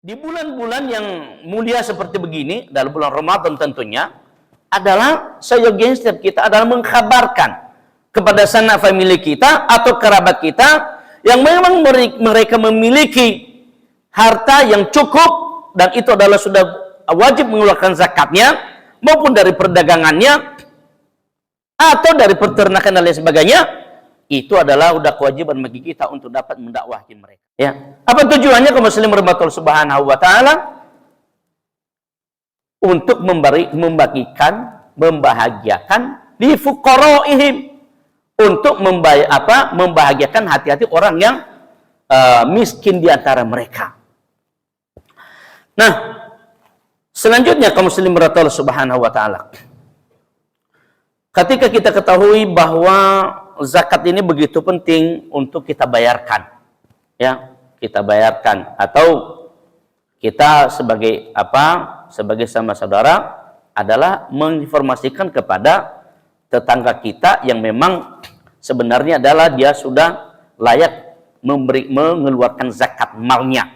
Di bulan-bulan yang mulia seperti begini, dalam bulan Ramadan tentunya, adalah seyogianya setiap kita adalah mengkabarkan kepada sanak famili kita atau kerabat kita yang memang mereka memiliki harta yang cukup dan itu adalah sudah wajib mengeluarkan zakatnya, maupun dari perdagangannya atau dari peternakan dan lain sebagainya. Itu adalah udah kewajiban bagi kita untuk dapat mendakwahi mereka. Ya, apa tujuannya kaum muslim rahmatullah subhanahu wa taala? Untuk membagikan, membahagiakan li fuqaraihim, untuk membahagiakan hati-hati orang yang miskin di antara mereka. Nah, selanjutnya kaum muslim rahmatullah subhanahu wa taala, ketika kita ketahui bahwa zakat ini begitu penting untuk kita bayarkan, ya, kita bayarkan, atau kita sebagai sebagai sama saudara adalah menginformasikan kepada tetangga kita yang memang sebenarnya adalah dia sudah layak mengeluarkan zakat malnya.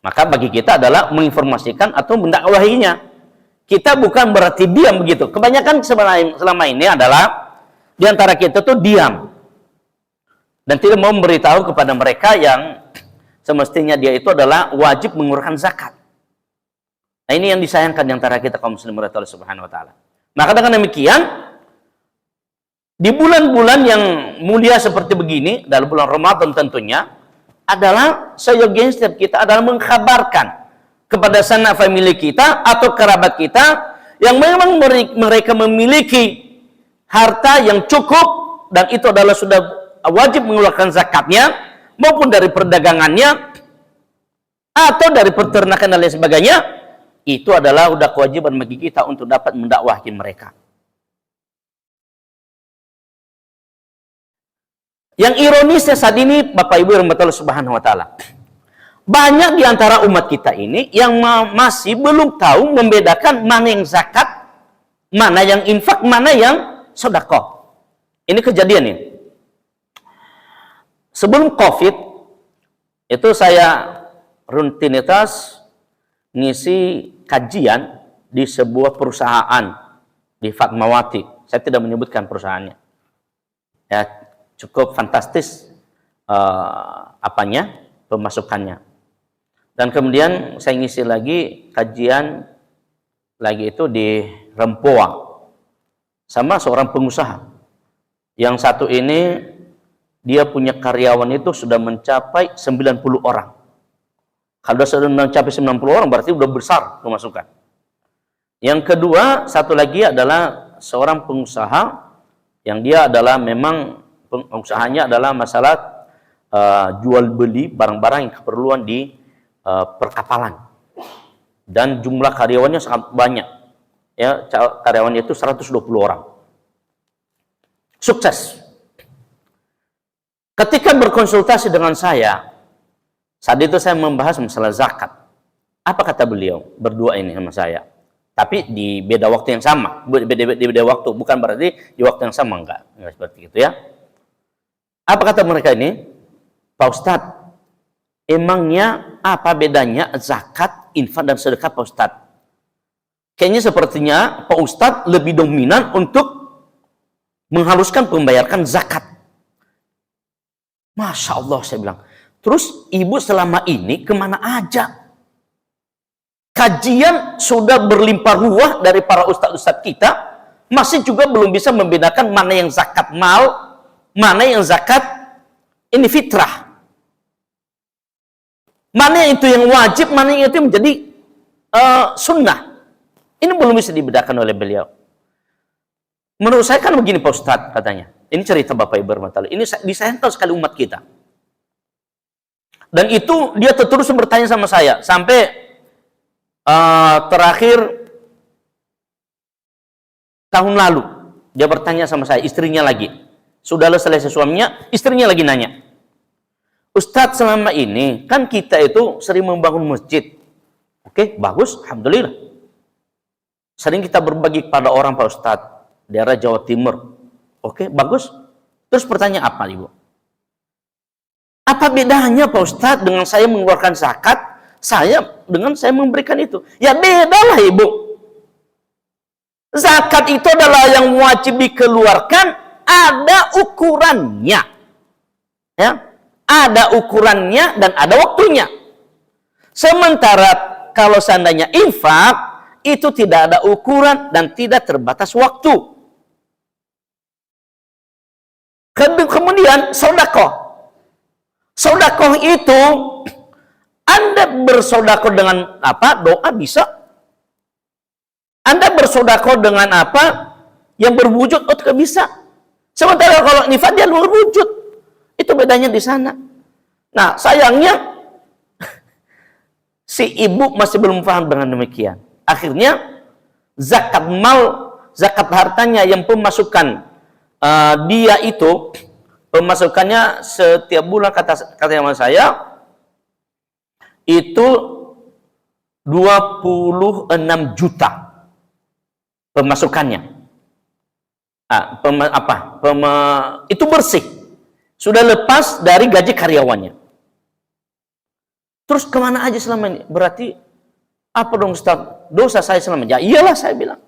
Maka bagi kita adalah menginformasikan atau mendakwahinya. Kita bukan berarti diam begitu. Kebanyakan selama ini adalah di antara kita tuh diam dan tidak mau memberitahu kepada mereka yang semestinya dia itu adalah wajib mengeluarkan zakat. Nah, ini yang disayangkan di antara kita kaum muslimin subhanahu wa taala. Maka dengan demikian, di bulan-bulan yang mulia seperti begini, dalam bulan Ramadan tentunya, adalah seyogianya setiap kita adalah mengkabarkan kepada sanak famili kita atau kerabat kita yang memang mereka memiliki harta yang cukup dan itu adalah sudah wajib mengeluarkan zakatnya, maupun dari perdagangannya atau dari peternakan dan lain sebagainya. Itu adalah udah kewajiban bagi kita untuk dapat mendakwahi mereka. Yang ironisnya saat ini Bapak Ibu rahmatullah subhanahu wa taala, banyak di antara umat kita ini yang masih belum tahu membedakan mana yang zakat, mana yang infak, mana yang sedekah. Ini kejadian ini. Sebelum COVID, itu saya rutinitas ngisi kajian di sebuah perusahaan di Fatmawati. Saya tidak menyebutkan perusahaannya. Ya, cukup fantastis pemasukannya. Dan kemudian saya ngisi lagi kajian lagi itu di Rempoa sama seorang pengusaha. Yang satu ini dia punya karyawan itu sudah mencapai 90 orang. Kalau sudah mencapai 90 orang berarti sudah besar pemasukan. Yang kedua, satu lagi adalah seorang pengusaha yang dia adalah memang pengusahanya adalah masalah jual beli barang-barang yang keperluan di perkapalan, dan jumlah karyawannya sangat banyak, ya, karyawannya itu 120 orang. Sukses. Ketika berkonsultasi dengan saya, saat itu saya membahas masalah zakat. Apa kata beliau berdua ini sama saya? Tapi di beda waktu yang sama, beda waktu, bukan berarti di waktu yang sama, enggak seperti itu, ya. Apa kata mereka ini? Pak Ustadz, emangnya apa bedanya zakat, infak, dan sedekah, Pak Ustadz? Kayaknya sepertinya Pak Ustadz lebih dominan untuk mengharuskan pembayaran zakat. Masya Allah, saya bilang. Terus ibu selama ini kemana aja? Kajian sudah berlimpah ruah dari para ustadz-ustadz kita, masih juga belum bisa membedakan mana yang zakat mal, mana yang zakat ini fitrah. Mana itu yang wajib, mana yang itu menjadi sunnah. Ini belum bisa dibedakan oleh beliau. Menurut saya kan begini Pak Ustadz, katanya. Ini cerita Bapak Ibu rahmatullah. Ini disayangkan sekali umat kita. Dan itu dia terus bertanya sama saya. Sampai terakhir tahun lalu. Dia bertanya sama saya, istrinya lagi. Sudah selesai suaminya, istrinya lagi nanya. Ustadz, selama ini kan kita itu sering membangun masjid. Oke, bagus, alhamdulillah. Sering kita berbagi kepada orang Pak Ustadz, daerah Jawa Timur. Oke, bagus. Terus pertanyaan apa, Ibu? Apa bedanya Pak Ustadz dengan saya mengeluarkan zakat, saya dengan saya memberikan itu? Ya bedalah Ibu. Zakat itu adalah yang wajib dikeluarkan, ada ukurannya. Ya, ada ukurannya dan ada waktunya. Sementara kalau seandainya infak, itu tidak ada ukuran dan tidak terbatas waktu. Kemudian sodakoh. Sodakoh itu, Anda bersodakoh dengan apa? Doa bisa. Anda bersodakoh dengan apa? Yang berwujud, oh tidak bisa. Sementara kalau infak dia berwujud. Itu bedanya di sana. Nah, sayangnya si ibu masih belum paham dengan demikian. Akhirnya zakat mal, zakat hartanya yang pemasukan dia itu pemasukannya setiap bulan kata sama saya itu 26 juta pemasukannya. Itu bersih. Sudah lepas dari gaji karyawannya. Terus kemana aja selama ini? Berarti apa dong Ustaz? Dosa saya selama ini? Ya iyalah saya bilang.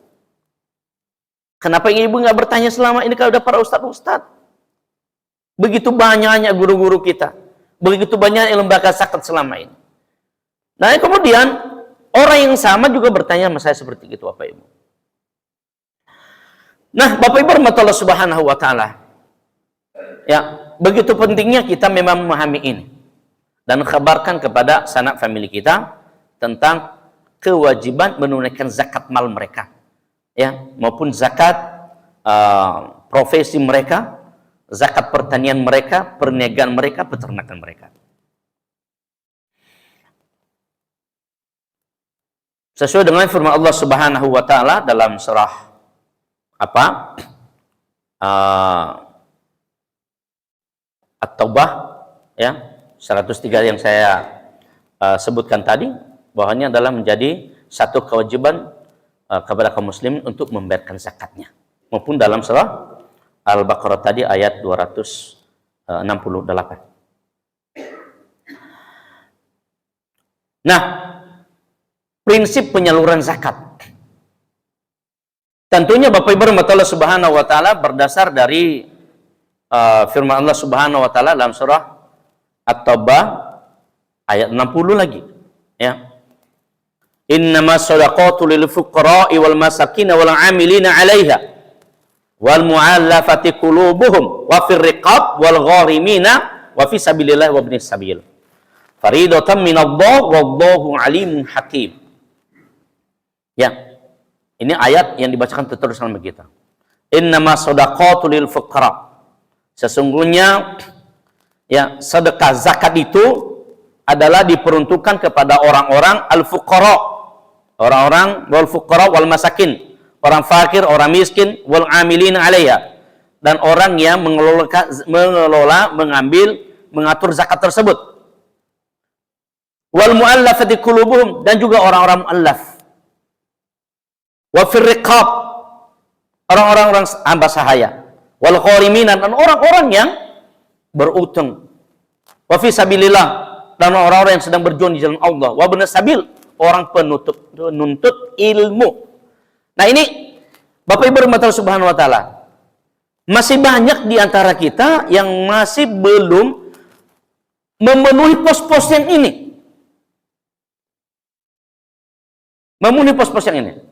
Kenapa ibu nggak bertanya selama ini kalau ada para ustadz? Begitu banyaknya guru-guru kita. Begitu banyak lembaga zakat selama ini. Nah kemudian orang yang sama juga bertanya sama saya seperti itu Bapak Ibu. Nah Bapak Ibu rahmatullah subhanahu wa ta'ala. Ya begitu pentingnya kita memang memahami ini. Dan kabarkan kepada sanak famili kita tentang kewajiban menunaikan zakat mal mereka, ya, maupun zakat profesi mereka, zakat pertanian mereka, perniagaan mereka, peternakan mereka. Sesuai dengan firman Allah Subhanahu wa taala dalam surah At-Taubah, ya. 103 yang saya sebutkan tadi, bahwanya adalah menjadi satu kewajiban kepada kaum muslimin untuk membayarkan zakatnya. Maupun dalam surah Al-Baqarah tadi ayat 268. Nah, prinsip penyaluran zakat. Tentunya Bapak Ibu rahmatullah subhanahu wa ta'ala berdasar dari firman Allah subhanahu wa ta'ala dalam surah At-Taubah ayat 60 lagi, ya. Innamas shadaqatu lil fuqara'i wal masakin wal 'amilina 'alaiha wal mu'allafati qulubuhum wa fir riqab wal gharimina wa fi sabilillah wa ibnis sabil. Faridatan minallah wallahu 'alimun hakim. Ya. Ini ayat yang dibacakan terus sama kita. Innamas shadaqatu lil fuqara. Sesungguhnya ya, sedekah zakat itu adalah diperuntukkan kepada orang-orang al-fuqara, orang-orang wal fuqara wal masakin, orang fakir, orang miskin, wal amilin 'alaiha, dan orang yang mengelola, mengambil, mengatur zakat tersebut. Wal mu'allafati qulubuhum, dan juga orang-orang mu'allaf. Wa fir riqab, orang-orang hamba sahaya. Wal gharimin, dan orang-orang yang berutang. Wa fi sabilillah, dan orang-orang yang sedang berjuang di jalan Allah. Wa ibnas sabil, orang penuntut ilmu. Nah ini Bapak Ibu rahmatullah subhanahu wa ta'ala, masih banyak di antara kita yang masih belum memenuhi pos-pos yang ini. Memenuhi pos-pos yang ini.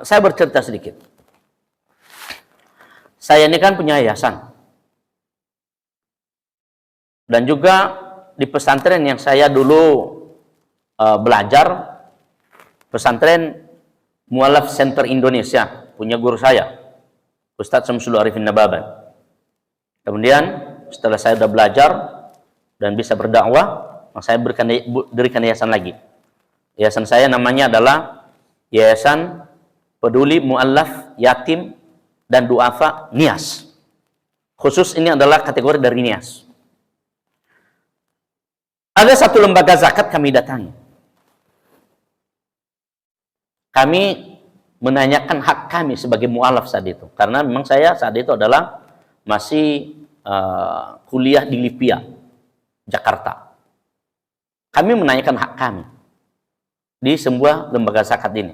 Saya bercerita sedikit. Saya ini kan punya yayasan. Dan juga di pesantren yang saya dulu belajar, pesantren Mu'alaf Center Indonesia, punya guru saya, Ustadz Syamsul Arifin Nababan. Kemudian setelah saya sudah belajar dan bisa berdakwah, saya berikan yayasan lagi. Yayasan saya namanya adalah Yayasan Peduli Mu'alaf Yatim dan Du'afa Nias. Khusus ini adalah kategori dari Nias. Ada satu lembaga zakat kami datangi. Kami menanyakan hak kami sebagai mu'alaf saat itu. Karena memang saya saat itu adalah masih kuliah di Lipia, Jakarta. Kami menanyakan hak kami di sebuah lembaga zakat ini.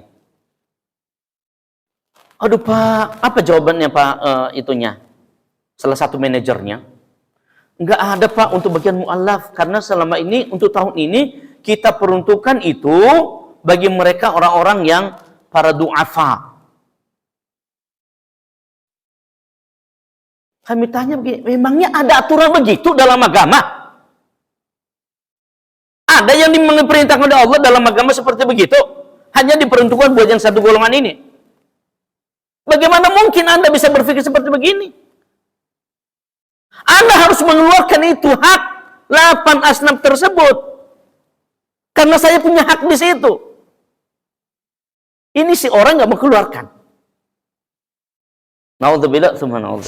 Aduh Pak, apa jawabannya Pak itunya? Salah satu manajernya, nggak ada Pak untuk bagian mu'allaf, karena selama ini untuk tahun ini kita peruntukkan itu bagi mereka orang-orang yang para du'afa. Kami tanya begini, memangnya ada aturan begitu dalam agama? Ada yang diperintahkan oleh Allah dalam agama seperti begitu? Hanya diperuntukkan buat yang satu golongan ini. Bagaimana mungkin Anda bisa berpikir seperti begini? Anda harus mengeluarkan itu hak 8 asnaf tersebut. Karena saya punya hak di situ. Ini si orang nggak mau keluarkan. Naudzubillah, subhanallah.